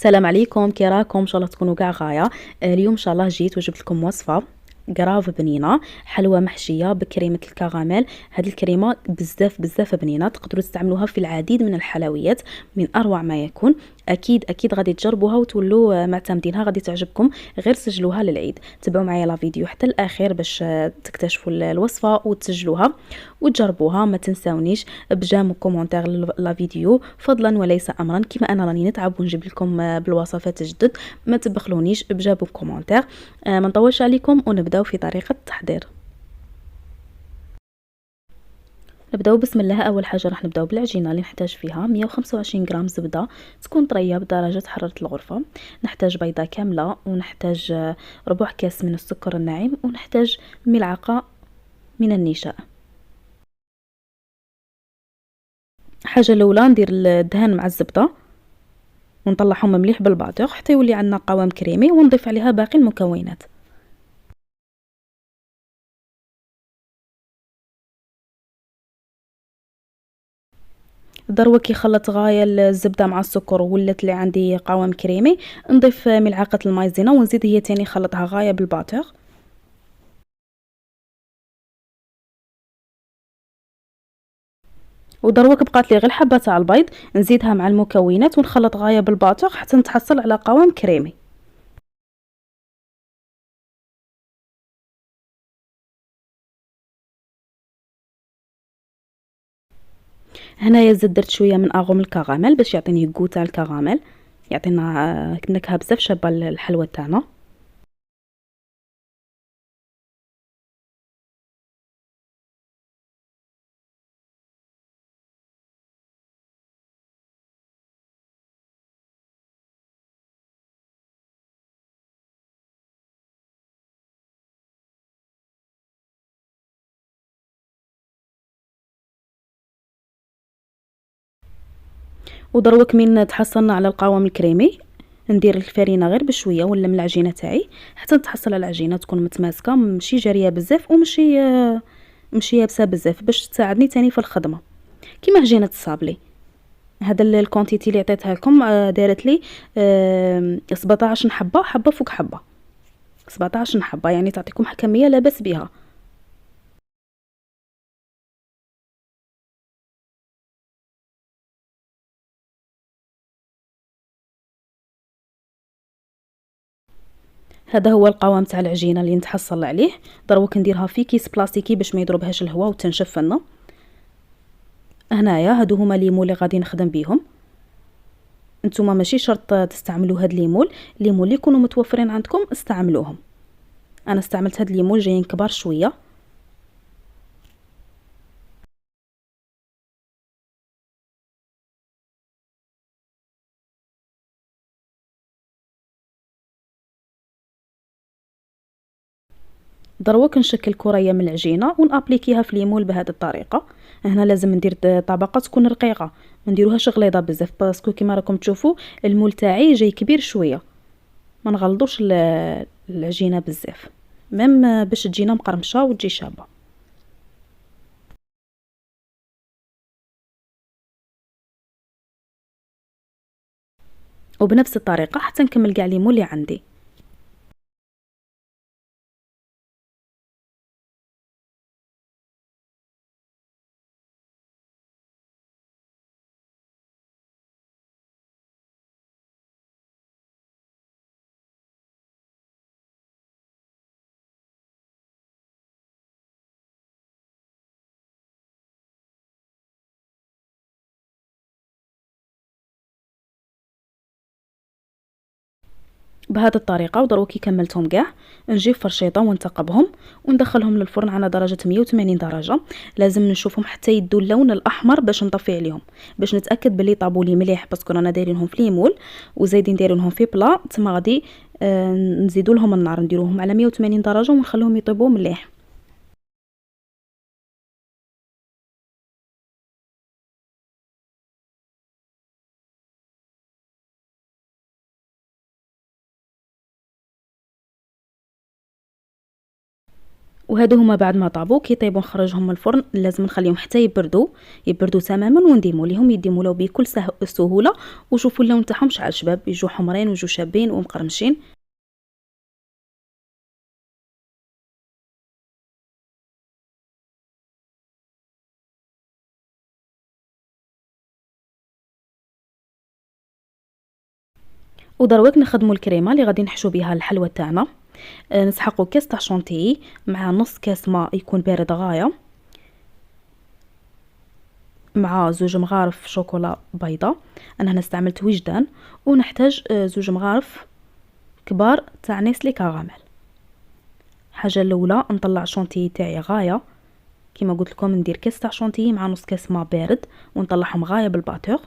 السلام عليكم، كي راكم؟ ان شاء الله تكونوا كاع غايه. اليوم ان شاء الله جيت وجبت لكم وصفه قراف بنينه، حلوه محشيه بكريمه الكراميل. هذه الكريمه بزاف بزاف بنينه، تقدروا تستعملوها في العديد من الحلويات، من اروع ما يكون. اكيد اكيد غادي تجربوها وتولوا معتمدينها، غادي تعجبكم. غير سجلوها للعيد. تبعوا معايا لا فيديو حتى الاخير باش تكتشفوا الوصفه وتسجلوها وتجربوها. ما تنساونيش بجام كومونتير لا فيديو فضلا وليس امرا، كما انا راني نتعب ونجيب لكم بالوصفات الجدد. ما تبخلونيش بجابوا كومونتير. ما نطولش عليكم ونبداو في طريقه التحضير. نبداو بسم الله. اول حاجه راح نبداو بالعجينه اللي نحتاج فيها 125 غرام زبده تكون طريه بدرجه حراره الغرفه. نحتاج بيضه كامله، ونحتاج ربع كاس من السكر الناعم، ونحتاج ملعقه من النشا. حاجه الاولى ندير الدهان مع الزبده ونطلعهم مليح بالباطور حتى يولي عندنا قوام كريمي، ونضيف عليها باقي المكونات. دروك كي خلط غايه الزبده مع السكر وولات لي عندي قوام كريمي، نضيف ملعقه المايزينا ونزيد هي تاني خلطها غايه بالباطور. ودروك بقات لي غير حبه تاع البيض، نزيدها مع المكونات ونخلط غايه بالباطور حتى نتحصل على قوام كريمي. هنايا زدت درت شويه من اغوم الكراميل باش يعطيني كو تاع الكراميل، يعطينا نكهه بزاف شابه الحلوه تاعنا. ودروك من تحصلنا على القوام الكريمي، ندير الفرينه غير بشويه ولا من العجينه تاعي حتى نتحصل على العجينه تكون متماسكه، ماشي جاريه بزاف ومشي مشي يابسه بزاف، باش تساعدني تاني في الخدمه كيما عجينه الصابلي. هذا الكونتيتي اللي عطيتها لكم دارت لي 17 حبه، حبه فوق حبه، 17 حبه، يعني تعطيكم كميه لا باس بها. هذا هو القوام تاع العجينه اللي نتحصل عليه. دروك نديرها في كيس بلاستيكي باش ما يضربهاش الهواء وتنشف لنا. هنايا هادو هما ليمون اللي غادي نخدم بيهم. نتوما ماشي شرط تستعملوا هاد ليمول، الليمون اللي يكونوا متوفرين عندكم استعملوهم. انا استعملت هاد ليمول جايين كبار شويه. دروك نشكل كريه من العجينه ونابليكيها في ليمول بهذه الطريقه. هنا لازم ندير طبقه تكون رقيقه، ما نديروهاش غليظه بزاف باسكو كيما راكم تشوفوا المول تاعي جاي كبير شويه. ما نغلطوش العجينه بزاف، ميم باش تجينا مقرمشه وتجي شابه. وبنفس الطريقه حتى نكمل كاع ليمون اللي عندي. بهذه الطريقه ودروك كي كملتهم كاع نجيب فرشيطه ونثقبهم وندخلهم للفرن على درجه 180 درجه. لازم نشوفهم حتى يدوا اللون الاحمر باش نطفي عليهم، باش نتاكد بلي طابوا لي مليح، باسكو رانا دايرينهم في ليمول وزايدين دايرينهم في بلا. تما غادي نزيدوا لهم النار، نديروهم على 180 درجه ونخليهم يطيبوا مليح. وهادو هما بعد ما طابو كي يطيبوا نخرجهم من الفرن. لازم نخليهم حتى يبردوا تماما ونديموا ليهم يديموا بكل سهوله. وشوفوا اللون تاعهم شحال شباب، يجوا حمرين ويجوا شابين ومقرمشين. ودروك نخدموا الكريمه اللي غادي نحشو بها الحلوه تاعنا. نسحقوا كاس تاع شونتيي مع نص كاس ماء يكون بارد غايه، مع 2 مغارف شوكولا بيضة. انا هنا استعملت وجدان. ونحتاج 2 مغارف كبار تاع نيسلي كراميل. الحاجه الاولى نطلع شونتيي تاعي غايه، كما قلت لكم ندير كاس تاع شونتيي مع نص كاس ماء بارد ونطلعهم غايه بالباتور.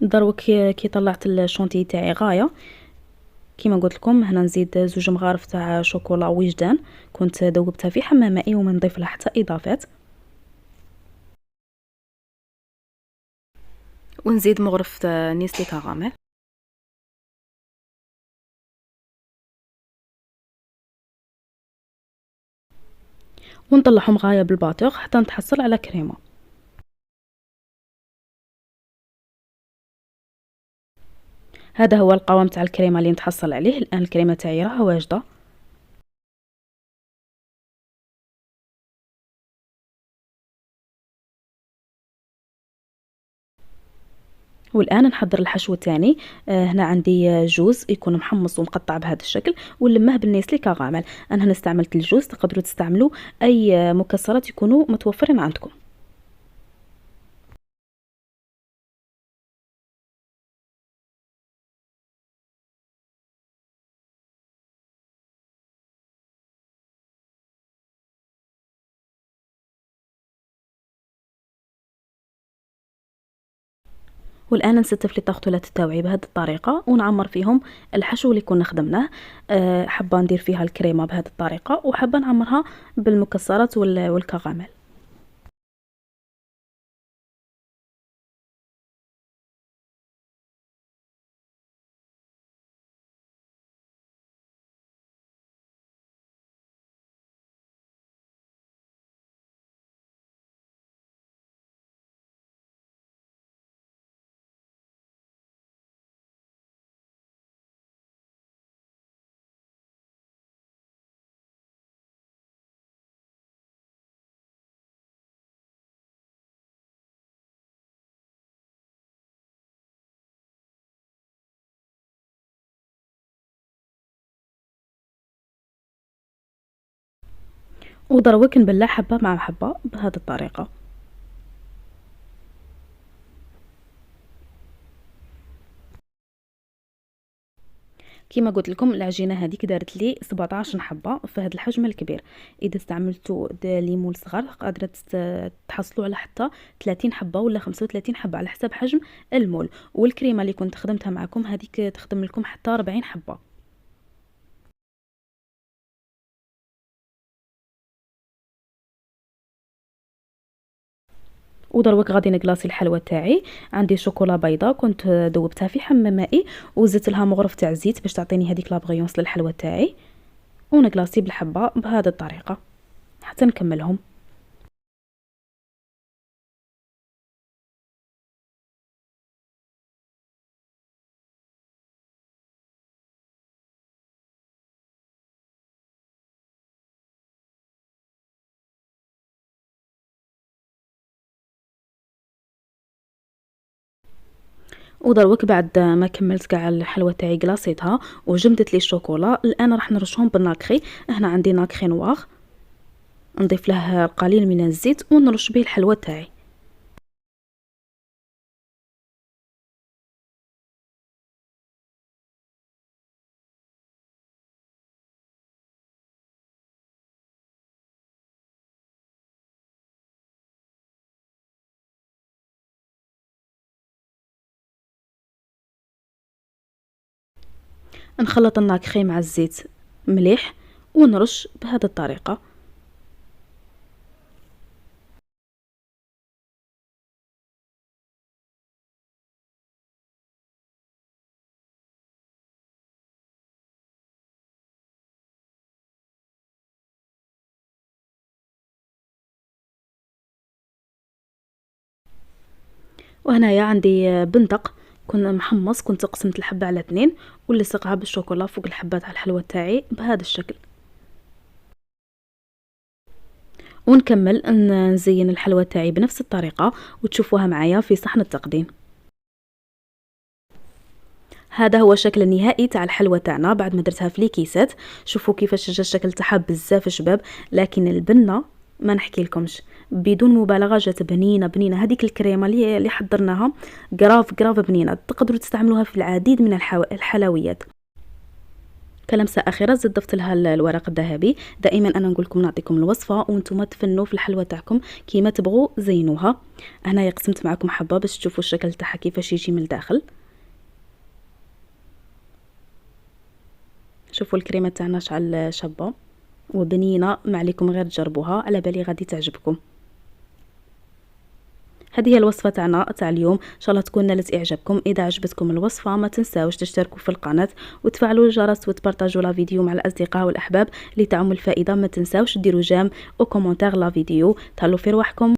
دروك كي طلعت الشونتيي تاعي غايه، كما قلت لكم هنا نزيد 2 مغارف تاع شوكولا وجدان كنت ذوبتها في حمام مائي، وما نضيف لها حتى اضافات. ونزيد مغرف نيسلي كراميل. ونطلعهم غايه بالباتور حتى نتحصل على كريمه. هذا هو القوام تاع الكريمه اللي نتحصل عليه الان. الكريمه تاعي راها واجده. والان نحضر الحشو تاني. هنا عندي جوز يكون محمص ومقطع بهذا الشكل ونلمه بالنيسلي كراميل. انا هنا استعملت الجوز، تقدروا تستعملوا اي مكسرات يكونوا متوفرين عندكم. والان نستف لي طاختولات تاوعي بهذه الطريقه ونعمر فيهم الحشو اللي كنا خدمناه. حابه ندير فيها الكريمه بهذه الطريقه، وحابه نعمرها بالمكسرات والكراميل. ودروك نبلع حبه مع حبه بهذه الطريقه. كما قلت لكم العجينه هذيك دارت لي 17 حبه في هذا الحجم الكبير. اذا استعملتوا ليمون صغار قادره تحصلوا على حتى 30 حبه ولا 35 حبه على حسب حجم المول. والكريمه اللي كنت خدمتها معكم هذيك تخدم لكم حتى 40 حبه. ودروك غادي نكلاصي الحلوى تاعي. عندي شوكولا بيضاء كنت ذوبتها في حمام مائي وزدت لها مغرف تاع زيت باش تعطيني هذيك لابغيونس للحلوى تاعي. ونكلاصي بالحبه بهذه الطريقه حتى نكملهم. ودروك بعد ما كملت كاع الحلوى تاعي كلاصيتها وجمدت لي الشوكولا، الان راح نرشهم بالناكري. هنا عندي ناكري نواغ، نضيف له القليل من الزيت ونرش به الحلوى تاعي. نخلط الناكخي مع الزيت مليح ونرش بهذه الطريقة. وهنايا عندي بندق كنت محمص، كنت قسمت الحبة على 2 ولصقها بالشوكولا فوق الحبة تاع الحلوى تاعي بهذا الشكل. ونكمل نزين الحلوى تاعي بنفس الطريقة وتشوفوها معايا في صحن التقديم. هذا هو الشكل النهائي تاع الحلوى تاعنا بعد ما درتها في لي كيسات. شوفوا كيفاش جا الشكل تاعها بزاف شباب، لكن البنه ما نحكي لكمش بدون مبالغه جات بنينه بنينه. هذيك الكريمه اللي حضرناها قراف بنينه، تقدروا تستعملوها في العديد من الحلويات. كلمسه اخيره زدت ضفت لها الورق الذهبي. دائما انا نقول لكم نعطيكم الوصفه وانتم تفنوا في الحلوى تاعكم كيما تبغوا زينوها. هنايا قسمت معكم حبه باش تشوفوا الشكل تاعها كيفاش يجي من الداخل. شوفوا الكريمه تاعنا شعل شابه وبنينه، ما عليكم غير تجربوها، على بالي غادي تعجبكم. هذه هي الوصفه تاعنا تاع اليوم، ان شاء الله تكون نالت اعجابكم. اذا عجبتكم الوصفه ما تنساوش تشتركوا في القناه وتفعلوا الجرس وتبارطاجوا لا فيديو مع الاصدقاء والاحباب لتعم الفائده. ما تنساوش ديروا جيم او كومونتير لا فيديو. تهلاو في رواحكم.